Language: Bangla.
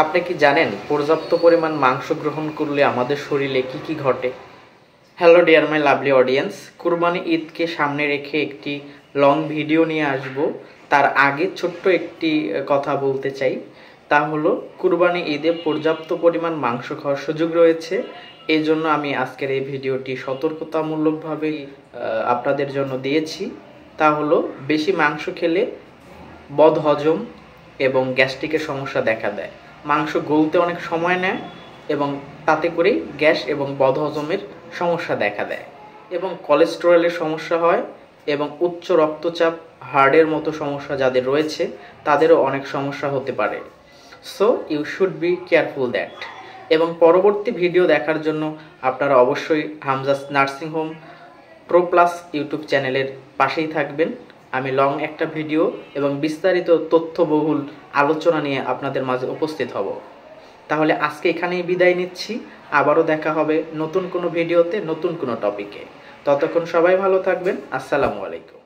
আপনি কি জানেন পর্যাপ্ত পরিমাণ মাংস গ্রহণ করলে আমাদের শরীরে কি কি ঘটে? Hello dear my lovely audience, কুরবানি ঈদকে সামনে রেখে একটি লং ভিডিও নিয়ে আসব। তার আগে ছোট্ট একটি কথা বলতে চাই, তা হলো কুরবানি ঈদে পর্যাপ্ত পরিমাণ মাংস খাওয়ার সুযোগ রয়েছে। এই জন্য আমি আজকের এই ভিডিওটি সতর্কতামূলকভাবে আপনাদের জন্য দিয়েছি। তা হলো বেশি মাংস খেলে বদহজম এবং গ্যাস্ট্রিকের সমস্যা দেখা দেয়। মাংস গলতে অনেক সময় নেয় এবং তাতে করেই গ্যাস এবং বদহজমের সমস্যা দেখা দেয় এবং কোলেস্টেরলের সমস্যা হয় এবং উচ্চ রক্তচাপ, হার্টের মতো সমস্যা যাদের রয়েছে তাদেরও অনেক সমস্যা হতে পারে। So you should be careful that. এবং পরবর্তী ভিডিও দেখার জন্য আপনারা অবশ্যই Hamza's nursing home pro plus YouTube চ্যানেলের পাশেই থাকবেন। আমি লং একটা ভিডিও এবং বিস্তারিত তথ্যবহুল আলোচনা নিয়ে আপনাদের মাঝে উপস্থিত হব। তাহলে আজকে এখানেই বিদায় নিচ্ছি। আবারও দেখা হবে নতুন কোনো ভিডিওতে, নতুন কোনো টপিকে। ততক্ষণ সবাই ভালো থাকবেন। আসসালামু আলাইকুম।